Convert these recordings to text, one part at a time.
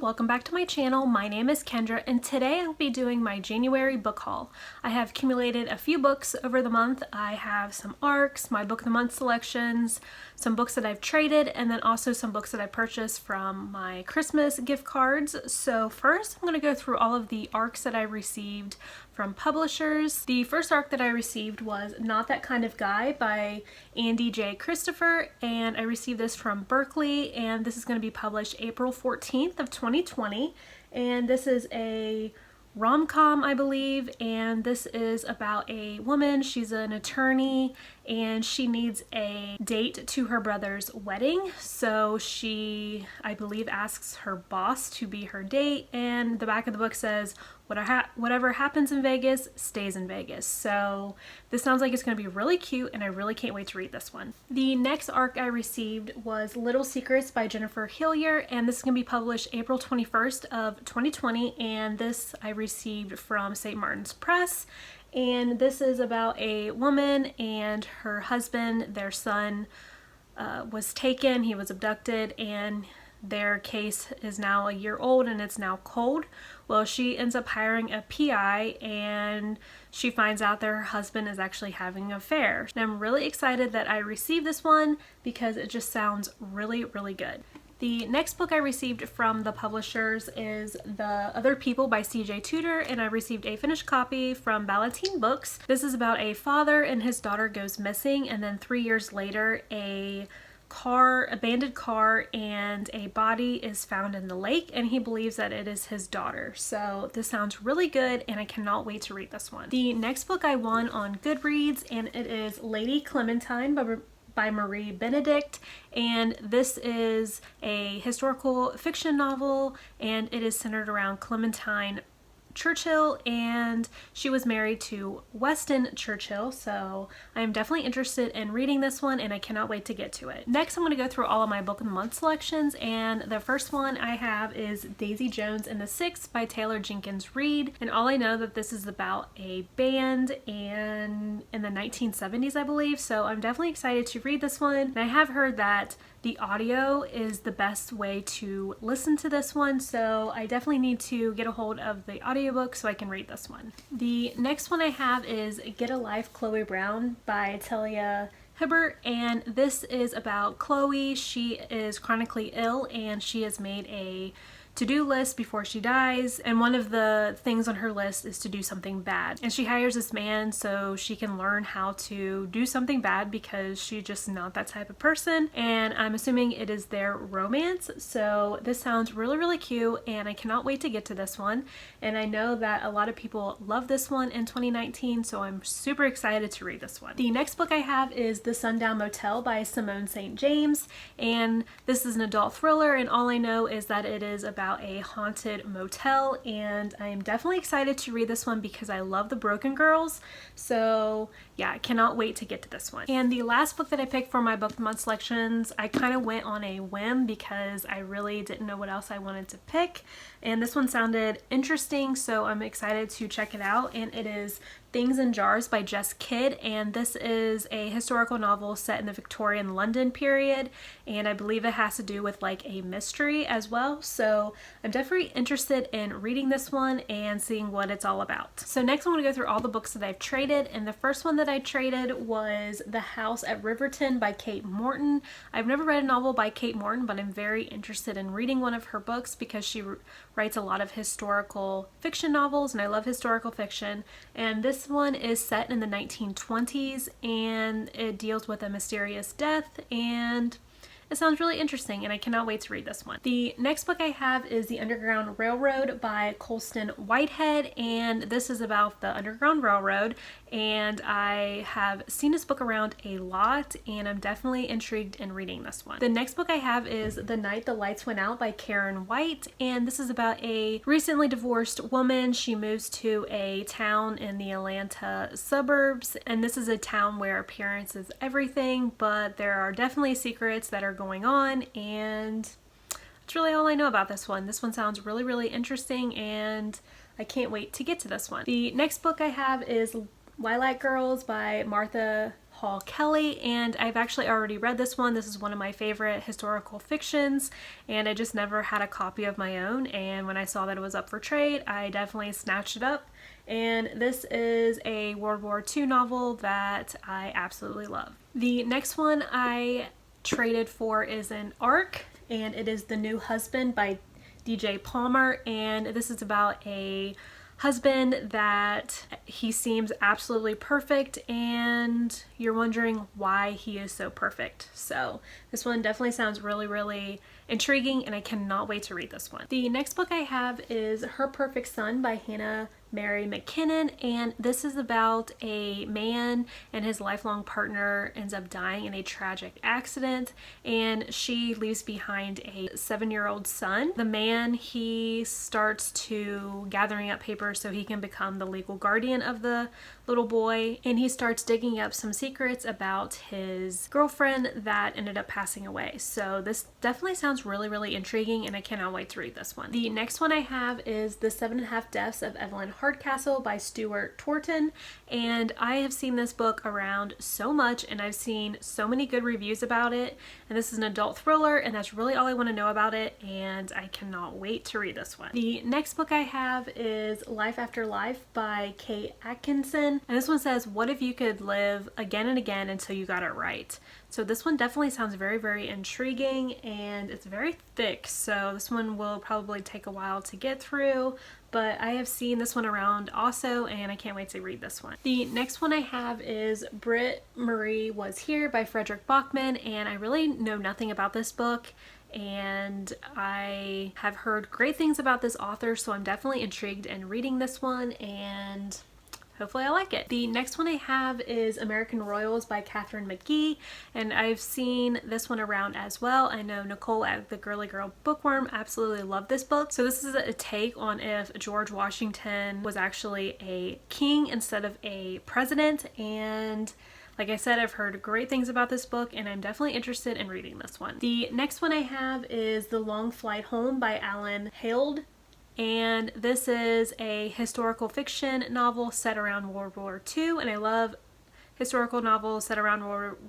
welcome back to my channel. My name is Kendra and today I'll be doing my January book haul. I have accumulated a few books over the month. I have some ARCs, my book of the month selections, some books that I've traded, and then also some books that I purchased from my Christmas gift cards. So first I'm going to go through all of the ARCs that I received from publishers. The first ARC that I received was Not That Kind of Guy by Andy J. Christopher, and I received this from Berkeley, and this is going to be published April 14th of 2020, and this is a rom-com, I believe, and this is about a woman. She's an attorney and she needs a date to her brother's wedding, so she, I believe, asks her boss to be her date, and the back of the book says whatever happens in Vegas stays in Vegas. So this sounds like it's going to be really cute and I really can't wait to read this one. The next ARC I received was Little Secrets by Jennifer Hillier, and this is going to be published April 21st of 2020, and this I received from St. Martin's Press. And this is about a woman and her husband. Their son was taken, he was abducted, and their case is now a year old and it's now cold. Well, she ends up hiring a PI and she finds out that her husband is actually having an affair. And I'm really excited that I received this one because it just sounds really, really good. The next book I received from the publishers is The Other People by C.J. Tudor, and I received a finished copy from Ballantine Books. This is about a father and his daughter goes missing, and then 3 years later a abandoned car and a body is found in the lake, and he believes that it is his daughter. So this sounds really good and I cannot wait to read this one. The next book I won on Goodreads, and it is Lady Clementine by Marie Benedict, and this is a historical fiction novel and it is centered around Clementine Churchill, and she was married to Weston Churchill, so I am definitely interested in reading this one and I cannot wait to get to it. Next I'm going to go through all of my book of the month selections, and the first one I have is Daisy Jones and the Six by Taylor Jenkins Reid, and all I know that this is about a band and in the 1970s, I believe, so I'm definitely excited to read this one. And I have heard that the audio is the best way to listen to this one, so I definitely need to get a hold of the audiobook so I can read this one. The next one I have is Get a Life, Chloe Brown by Talia Hibbert, and this is about Chloe. She is chronically ill and she has made a to-do list before she dies, and one of the things on her list is to do something bad, and she hires this man so she can learn how to do something bad because she's just not that type of person, and I'm assuming it is their romance. So this sounds really, really cute and I cannot wait to get to this one, and I know that a lot of people love this one in 2019, so I'm super excited to read this one. The next book I have is The Sundown Motel by Simone St. James, and this is an adult thriller, and all I know is that it is about a haunted motel, and I am definitely excited to read this one because I love the Broken Girls. So yeah, I cannot wait to get to this one. And the last book that I picked for my book of the month selections, I kind of went on a whim because I really didn't know what else I wanted to pick, and this one sounded interesting, so I'm excited to check it out, and it is Things in Jars by Jess Kidd, and this is a historical novel set in the Victorian London period, and I believe it has to do with like a mystery as well, so I'm definitely interested in reading this one and seeing what it's all about. So next I'm going to go through all the books that I've traded, and the first one that I traded was The House at Riverton by Kate Morton. I've never read a novel by Kate Morton, but I'm very interested in reading one of her books because she writes a lot of historical fiction novels, and I love historical fiction, and this one is set in the 1920s and it deals with a mysterious death, and it sounds really interesting and I cannot wait to read this one. The next book I have is The Underground Railroad by Colston Whitehead, and this is about the Underground Railroad, and I have seen this book around a lot and I'm definitely intrigued in reading this one. The next book I have is The Night the Lights Went Out by Karen White, and this is about a recently divorced woman. She moves to a town in the Atlanta suburbs, and this is a town where appearance is everything, but there are definitely secrets that are going on, and that's really all I know about this one. This one sounds really, really interesting and I can't wait to get to this one. The next book I have is Lilac Girls by Martha Hall Kelly, and I've actually already read this one. This is one of my favorite historical fictions, and I just never had a copy of my own, and when I saw that it was up for trade, I definitely snatched it up. And this is a World War II novel that I absolutely love. The next one I traded for is an ARC, and it is The New Husband by DJ Palmer, and this is about a husband that he seems absolutely perfect and you're wondering why he is so perfect. So this one definitely sounds really intriguing and I cannot wait to read this one. The next book I have is Her Perfect Son by Hannah Mary McKinnon, and this is about a man and his lifelong partner ends up dying in a tragic accident, and she leaves behind a 7-year-old son. The man, he starts to gathering up papers so he can become the legal guardian of the little boy, and he starts digging up some secrets about his girlfriend that ended up passing away. So this definitely sounds really intriguing and I cannot wait to read this one. The next one I have is The 7.5 Deaths of Evelyn Hardcastle by Stuart Torton, and I have seen this book around so much and I've seen so many good reviews about it, and this is an adult thriller and that's really all I want to know about it, and I cannot wait to read this one. The next book I have is Life After Life by Kate Atkinson, and this one says, what if you could live again and again until you got it right? So this one definitely sounds very intriguing and it's very thick, so this one will probably take a while to get through, but I have seen this one around also and I can't wait to read this one. The next one I have is Britt Marie Was Here by Frederick Bachman, and I really know nothing about this book and I have heard great things about this author, so I'm definitely intrigued in reading this one and hopefully I like it. The next one I have is American Royals by Catherine McGee, and I've seen this one around as well. I know Nicole at the Girly Girl Bookworm absolutely loved this book. So this is a take on if George Washington was actually a king instead of a president, and like I said, I've heard great things about this book and I'm definitely interested in reading this one. The next one I have is The Long Flight Home by Alan Held, and this is a historical fiction novel set around World War II, and I love historical novels set around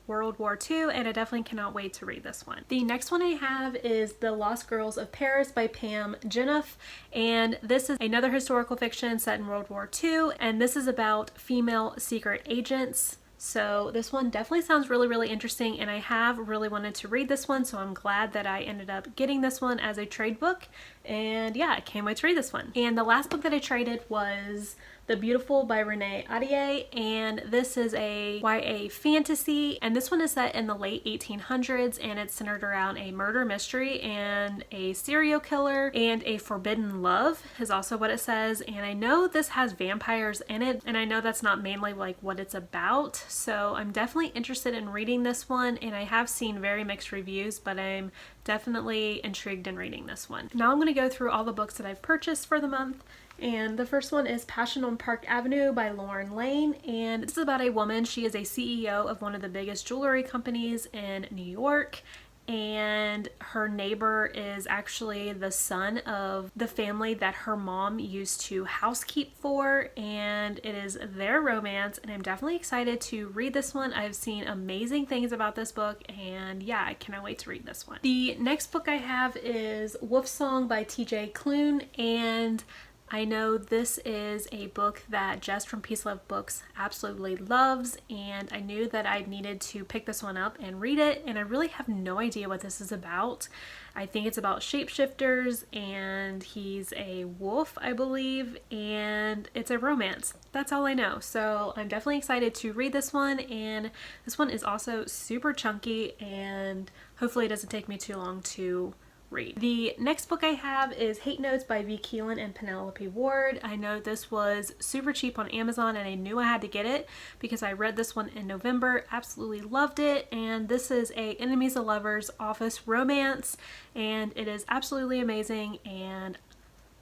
World War II, and I definitely cannot wait to read this one. The next one I have is The Lost Girls of Paris by Pam Jenoff, and this is another historical fiction set in World War II, and this is about female secret agents. So this one definitely sounds really interesting and I have really wanted to read this one, so I'm glad that I ended up getting this one as a trade book, and yeah, I can't wait to read this one. And the last book that I traded was The Beautiful by Renee Ahdieh, and this is a YA fantasy, and this one is set in the late 1800s and it's centered around a murder mystery and a serial killer, and a forbidden love is also what it says. And I know this has vampires in it, and I know that's not mainly like what it's about, so I'm definitely interested in reading this one, and I have seen very mixed reviews, but I'm definitely intrigued in reading this one. Now I'm going to go through all the books that I've purchased for the month. And the first one is Passion on Park Avenue by Lauren Lane, and this is about a woman. She is a CEO of one of the biggest jewelry companies in New York, and her neighbor is actually the son of the family that her mom used to housekeep for, and it is their romance, and I'm definitely excited to read this one. I've seen amazing things about this book, and yeah, I cannot wait to read this one. The next book I have is Wolf Song by TJ Klune, and I know this is a book that Jess from Peace Love Books absolutely loves, and I knew that I needed to pick this one up and read it, and I really have no idea what this is about. I think it's about shapeshifters, and he's a wolf, I believe, and it's a romance. That's all I know. So I'm definitely excited to read this one, and this one is also super chunky, and hopefully it doesn't take me too long to read. The next book I have is Hate Notes by V. Keelan and Penelope Ward. I know this was super cheap on Amazon and I knew I had to get it because I read this one in November, absolutely loved it, and this is a enemies of lovers office romance, and it is absolutely amazing, and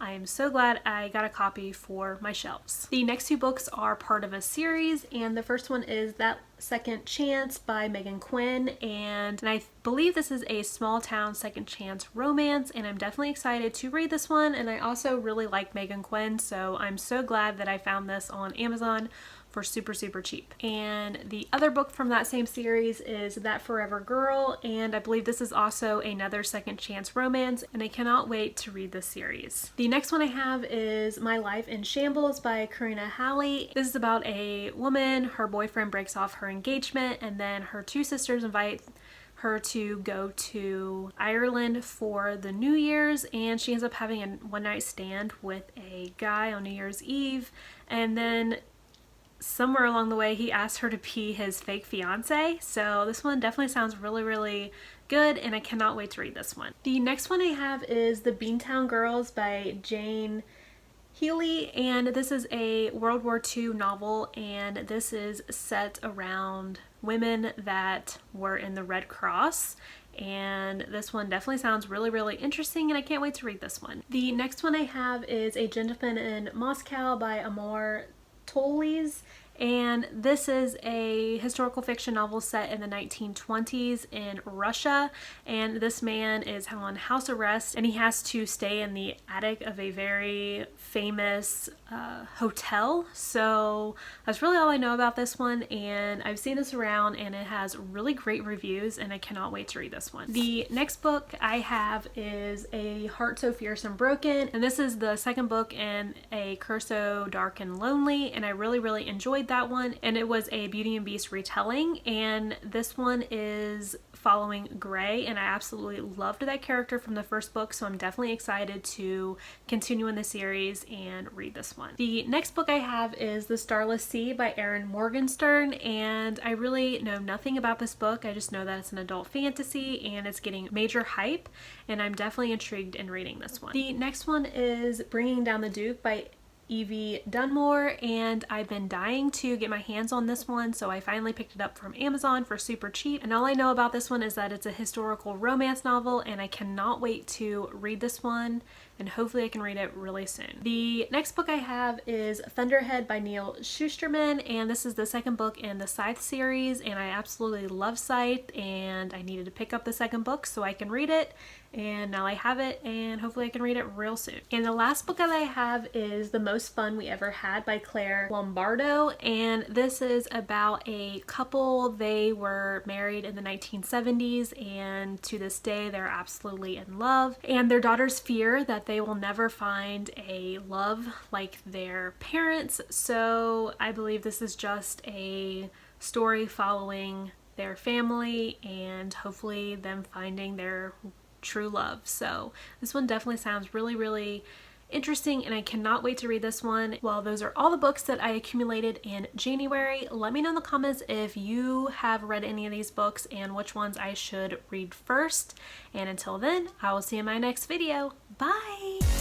I am so glad I got a copy for my shelves. The next two books are part of a series, and the first one is That Second Chance by Megan Quinn, and I believe this is a small town second chance romance, and I'm definitely excited to read this one, and I also really like Megan Quinn, so I'm so glad that I found this on Amazon for super cheap. And the other book from that same series is That Forever Girl, and I believe this is also another second chance romance, and I cannot wait to read this series. The next one I have is My Life in Shambles by Karina Halley. This is about a woman, her boyfriend breaks off her engagement, and then her two sisters invite her to go to Ireland for the New Year's, and she ends up having a one-night stand with a guy on New Year's Eve, and then somewhere along the way he asked her to be his fake fiance. So this one definitely sounds really good, and I cannot wait to read this one. The next one I have is The Beantown Girls by Jane Healy, and this is a World War II novel, and this is set around women that were in the Red Cross, and this one definitely sounds really interesting, and I can't wait to read this one. The next one I have is A Gentleman in Moscow by Amor Tolles, and this is a historical fiction novel set in the 1920s in Russia, and this man is on house arrest and he has to stay in the attic of a very famous hotel. So that's really all I know about this one, and I've seen this around and it has really great reviews, and I cannot wait to read this one. The next book I have is A Heart So Fierce and Broken, and this is the second book in A Curse So Dark and Lonely, and I really enjoyed that one, and it was a Beauty and Beast retelling, and this one is following Gray, and I absolutely loved that character from the first book, so I'm definitely excited to continue in the series and read this one. The next book I have is The Starless Sea by Erin Morgenstern, and I really know nothing about this book. I just know that it's an adult fantasy and it's getting major hype, and I'm definitely intrigued in reading this one. The next one is Bringing Down the Duke by Evie Dunmore, and I've been dying to get my hands on this one, so I finally picked it up from Amazon for super cheap, and all I know about this one is that it's a historical romance novel, and I cannot wait to read this one, and hopefully I can read it really soon. The next book I have is Thunderhead by Neil Shusterman, and this is the second book in the Scythe series, and I absolutely love Scythe, and I needed to pick up the second book so I can read it, and now I have it, and hopefully I can read it real soon. And the last book that I have is The Most Fun We Ever Had by Claire Lombardo, and this is about a couple. They were married in the 1970s, and to this day they're absolutely in love, and their daughters fear that they will never find a love like their parents, so I believe this is just a story following their family and hopefully them finding their true love. So this one definitely sounds really interesting, and I cannot wait to read this one. Well, those are all the books that I accumulated in January. Let me know in the comments if you have read any of these books and which ones I should read first. And until then, I will see you in my next video. Bye!